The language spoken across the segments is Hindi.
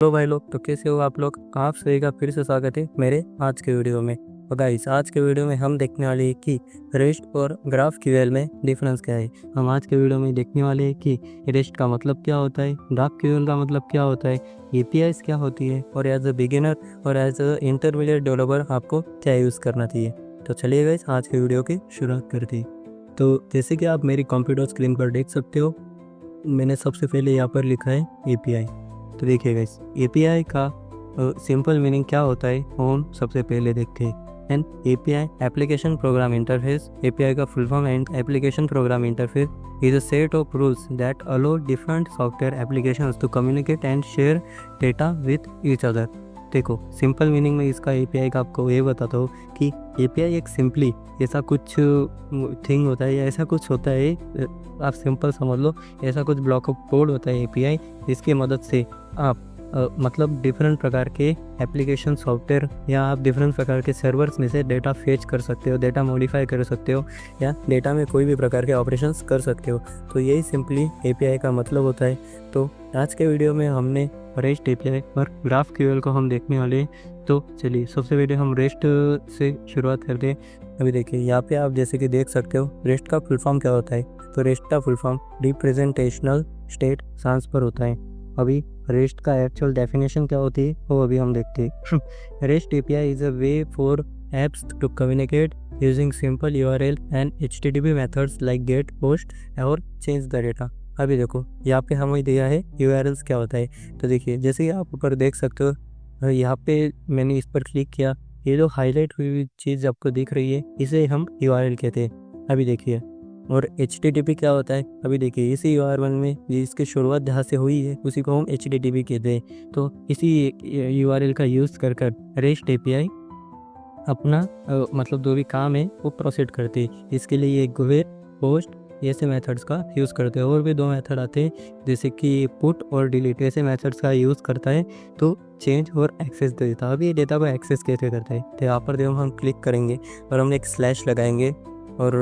तो भाई लोग, तो कैसे हो आप लोग। आप सभी का फिर से स्वागत है मेरे आज के वीडियो में। तो गाइस, आज के वीडियो में हम देखने वाले हैं कि रेस्ट और ग्राफ क्यूएल में डिफरेंस क्या है। हम आज के वीडियो में देखने वाले हैं कि रेस्ट का मतलब क्या होता है, ग्राफ क्यूएल का मतलब क्या होता है, एपीआईज क्या होती है और एज अ बिगिनर और एज अ इंटरमीडिएट डेवलपर आपको क्या यूज़ करना चाहिए। तो चलिए गाइस, आज के वीडियो की शुरुआत करते हैं। तो जैसे कि आप मेरी कंप्यूटर स्क्रीन पर देख सकते हो, मैंने सबसे पहले यहाँ पर लिखा है एपीआई। तो देखिए गाइस, एपीआई का सिंपल मीनिंग क्या होता है हम सबसे पहले देखते हैं। And API application program interface, API का full form and application program interface is a set of rules that allow different software applications to communicate and share data with each other. देखो, सिंपल मीनिंग में इसका एपीआई का आपको ये बताता हूँ कि एपीआई एक सिंपली ऐसा कुछ थिंग होता है या ऐसा कुछ होता है, आप सिंपल समझ लो, ऐसा कुछ ब्लॉक ऑफ कोड होता है एपीआई, जिसकी मदद से आप मतलब डिफरेंट प्रकार के एप्लीकेशन सॉफ्टवेयर या आप डिफरेंट प्रकार के सर्वर्स में से डेटा फेच कर सकते हो, डेटा मॉडिफाई कर सकते हो या डेटा में कोई भी प्रकार के ऑपरेशंस कर सकते हो। तो यही सिंपली एपीआई का मतलब होता है। तो आज के वीडियो में हमने रेस्ट एपीआई और ग्राफ क्यूएल को हम देखने वाले हैं। तो चलिए, सबसे पहले हम रेस्ट से शुरुआत करते हैं। अभी देखिए, यहाँ पे आप जैसे कि देख सकते हो, रेस्ट का फुल फॉर्म क्या होता है। तो रेस्ट का full form representational state transfer होता है। अभी रेस्ट का एक्चुअल डेफिनेशन क्या होती है वो अभी हम देखते हैं। REST API is a way for apps to communicate using simple URL and HTTP methods like get, post और चेंज द डेटा। अभी देखो, यहाँ पे हमें दिया है यूआरएल्स क्या होता है। तो देखिए, जैसे कि आप ऊपर देख सकते हो, यहाँ पे मैंने इस पर क्लिक किया, ये जो हाईलाइट हुई चीज़ आपको दिख रही है, इसे हम यूआरएल कहते हैं। अभी देखिए, और HTTP क्या होता है। अभी देखिए, इसी URL में जिसकी शुरुआत जहाँ से हुई है उसी को हम HTTP कहते हैं। तो इसी URL का यूज़ कर रेस्ट एपीआई अपना मतलब जो भी काम है वो प्रोसीड करती है। इसके लिए एक गेट, पोस्ट ऐसे मेथड्स का यूज़ करते हैं। और भी दो मेथड आते हैं जैसे कि पुट और डिलीट, ऐसे मेथड्स का यूज़ करता है। तो चेंज और एक्सेस देता। अभी डेटा को एक्सेस कैसे करता है, तो यहाँ पर जब हम क्लिक करेंगे और हमने एक स्लैश लगाएंगे और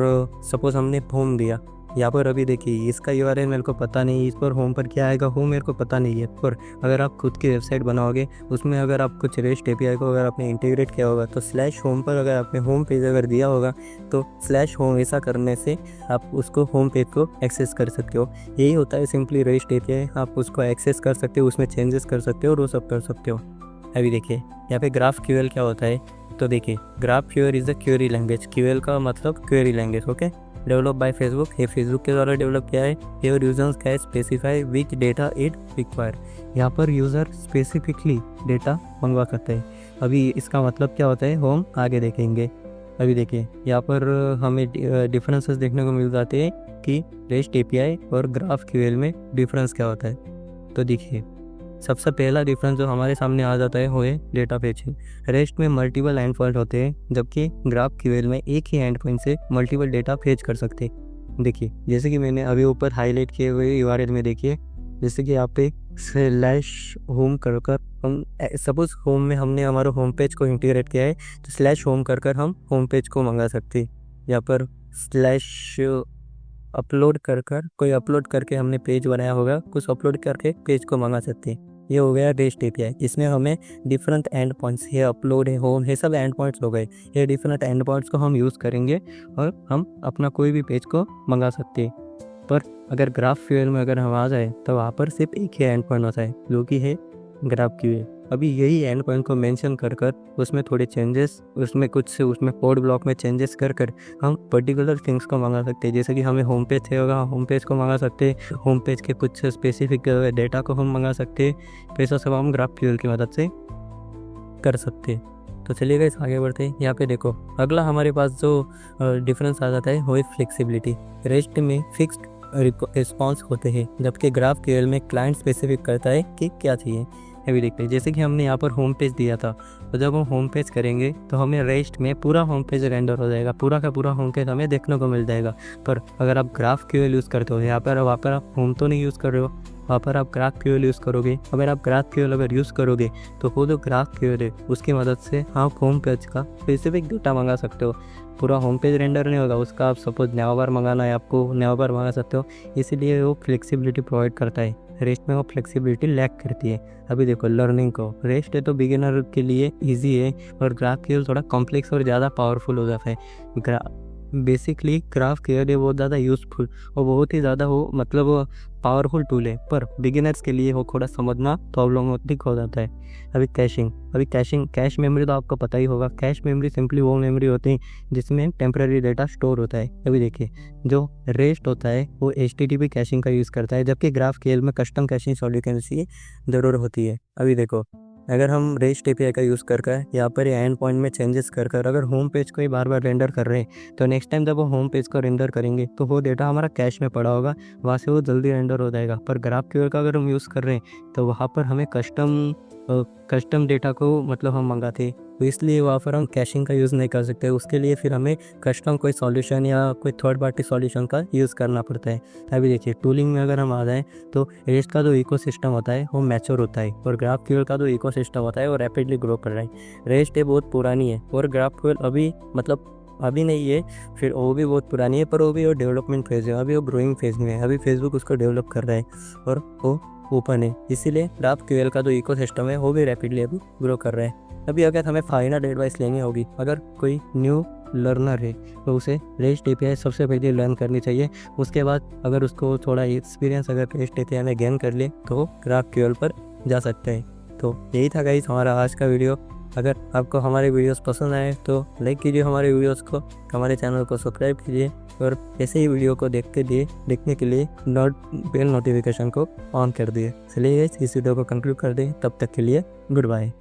सपोज हमने होम दिया यहाँ पर। अभी देखिए, इसका यूआरएल मेरे को पता नहीं, इस पर होम पर क्या आएगा होम मेरे को पता नहीं है। पर अगर आप खुद की वेबसाइट बनाओगे, उसमें अगर आप कुछ रेस्ट एपीआई को अगर आपने इंटीग्रेट किया होगा, तो स्लैश होम पर अगर आपने होम पेज अगर दिया होगा, तो स्लैश होम ऐसा करने से आप उसको होम पेज को एक्सेस कर सकते हो। यही होता है सिंपली रेस्ट एपीआई। आप उसको एक्सेस कर सकते हो, उसमें चेंजेस कर सकते हो और वो सब कर सकते हो। अभी देखिए, यहाँ पे ग्राफ क्यूएल क्या होता है। तो देखिए, graph QL is a query language. QL का मतलब query language, okay. Develop by Facebook, ये फेसबुक के द्वारा डेवलप किया है। Your users can specify which data it require. यहाँ पर यूज़र स्पेसिफिकली डेटा मंगवा सकते हैं। अभी इसका मतलब क्या होता है हम आगे देखेंगे। अभी देखिए, यहाँ पर हमें डिफरेंसेस देखने को मिल जाते हैं कि रेस्ट एपीआई और ग्राफ क्यूएल में डिफरेंस क्या होता है। तो देखिए, सबसे पहला डिफरेंस जो हमारे सामने आ जाता है वो है डेटा फेचिंग। रेस्ट में मल्टीपल एंड पॉइंट होते हैं, जबकि ग्राफ क्यूएल में एक ही एंड पॉइंट से मल्टीपल डेटा फेच कर सकते हैं। देखिए, जैसे कि मैंने अभी ऊपर हाईलाइट किए हुए यूआरएल में देखिए, जैसे कि यहाँ पे स्लैश होम कर हम सपोज होम में हमने हमारा होम पेज को इंटीग्रेट किया है, तो स्लैश होम कर हम होम पेज को मंगा सकते हैं। यहाँ पर स्लैश अपलोड कर कोई अपलोड करके हमने पेज बनाया होगा, कुछ अपलोड करके पेज को मंगा सकते हैं। ये हो गया रेस्ट एपीआई। इसमें हमें डिफरेंट एंड पॉइंट्स है, अपलोड है, होम है, सब एंड पॉइंट्स हो गए। ये डिफरेंट एंड पॉइंट्स को हम यूज़ करेंगे और हम अपना कोई भी पेज को मंगा सकते हैं। पर अगर ग्राफ क्यूएल में अगर हम आ जाए, तो वहाँ पर सिर्फ एक ही एंड पॉइंट होता है, जो कि है ग्राफ क्यूएल। अभी यही एंड पॉइंट को मेंशन कर उसमें थोड़े चेंजेस, उसमें कोड ब्लॉक में चेंजेस कर हम पर्टिकुलर थिंग्स को मंगा सकते हैं। जैसे कि हमें होम पेज चाहिए होगा, होम पेज को मंगा सकते हैं। होम पेज के कुछ स्पेसिफिक डेटा को हम मंगा सकते हैं। तो ऐसा सब हम ग्राफ क्यूएल की मदद से कर सकते हैं। तो चलिए गाइस, आगे बढ़ते हैं। यहाँ पे देखो, अगला हमारे पास जो डिफरेंस आ जाता है वो है फ्लेक्सिबिलिटी। रेस्ट में फिक्स्ड रिस्पॉन्स होते हैं, जबकि ग्राफ क्यूएल में क्लाइंट स्पेसिफिक करता है कि क्या चाहिए। अभी देखते हैं, जैसे कि हमने यहाँ पर होम पेज दिया था, तो जब हम होम पेज करेंगे तो हमें रेस्ट में पूरा होम पेज रेंडर हो जाएगा, पूरा का पूरा होम पेज हमें देखने को मिल जाएगा। पर अगर आप ग्राफ क्यूएल यूज़ करते हो, वहाँ पर आप होम तो नहीं यूज़ कर रहे हो, वहाँ पर आप ग्राफ क्यूएल यूज़ करोगे। अगर आप ग्राफ क्यूएल अगर यूज़ करोगे, तो वो जो ग्राफ क्यूएल है उसकी मदद से आप होम पेज का स्पेसिफिक डेटा मंगा सकते हो। पूरा होम पेज रेंडर नहीं होगा, उसका आप सपोज नया बार मंगाना है, आपको नया बार मंगा सकते हो। इसीलिए वो फ्लेक्सिबिलिटी प्रोवाइड करता है रेस्ट में वो फ्लेक्सिबिलिटी लैक करती है। अभी देखो लर्निंग को, रेस्ट है तो बिगिनर के लिए ईजी है और ग्राफ क्यूएल थोड़ा कॉम्प्लेक्स और ज़्यादा पावरफुल हो जाता है। बेसिकली ग्राफ क्यूएल बहुत ज़्यादा यूज़फुल और बहुत ही ज़्यादा वो मतलब पावरफुल टूल है, पर बिगिनर्स के लिए वो थोड़ा समझना प्रॉब्लमेटिक हो जाता है। अभी कैशिंग कैश मेमोरी तो आपको पता ही होगा। कैश मेमोरी सिंपली वो मेमोरी होती है जिसमें टेम्पररी डेटा स्टोर होता है। अभी देखिए जो रेस्ट होता है वो HTTP कैशिंग का यूज़ करता है, जबकि ग्राफ क्यूएल में कस्टम कैशिंग सॉल्यूशन की ज़रूरत होती है। अभी देखो अगर हम रेस्ट API का यूज़ कर यहाँ पर एंड पॉइंट में चेंजेस कर अगर होम पेज को ही बार बार रेंडर कर रहे हैं तो नेक्स्ट टाइम जब वो होम पेज को रेंडर करेंगे तो वो डेटा हमारा कैश में पड़ा होगा, वहाँ से वो जल्दी रेंडर हो जाएगा। पर ग्राफ क्यूएल का अगर हम यूज़ कर रहे हैं तो वहाँ पर हमें कस्टम डेटा को मतलब हम मंगाते, तो इसलिए वहाँ पर हम कैशिंग का यूज़ नहीं कर सकते। उसके लिए फिर हमें कस्टम कोई सॉल्यूशन या कोई थर्ड पार्टी सॉल्यूशन का यूज़ करना पड़ता है। अभी देखिए टूलिंग में अगर हम आ जाएँ तो रेस्ट का जो इकोसिस्टम होता है वो मैच्योर होता है और ग्राफ क्यूएल का जो इकोसिस्टम होता है वो रैपिडली ग्रो कर रहा है। रेस्ट है बहुत पुरानी है और ग्राफ क्यूएल अभी नहीं है, फिर वो भी बहुत पुरानी है, पर वो भी वो डेवलपमेंट फेज़ है, अभी वो ग्रोइंग फेज़ में है। अभी फेसबुक उसको डेवलप कर रहा है और वो ओपन है, इसीलिए ग्राफ क्यूएल का जो इकोसिस्टम है वो भी रैपिडली अभी ग्रो कर रहा है। अभी अगर हमें फाइनल एडवाइस लेनी होगी, अगर कोई न्यू लर्नर है तो उसे रेस्ट API सबसे पहले लर्न करनी चाहिए। उसके बाद अगर उसको थोड़ा एक्सपीरियंस अगर रेस्ट API में गेन कर ले तो ग्राफ क्यूएल पर जा सकते हैं। तो यही था गाइस हमारा आज का वीडियो। अगर आपको हमारे वीडियोस पसंद आए तो लाइक कीजिए हमारे वीडियोस को, हमारे चैनल को सब्सक्राइब कीजिए और ऐसे ही वीडियो को देखने के लिए बेल नोटिफिकेशन को ऑन कर दिए। चलिए गाइस इस वीडियो को कंक्लूड कर दें, तब तक के लिए गुड बाय।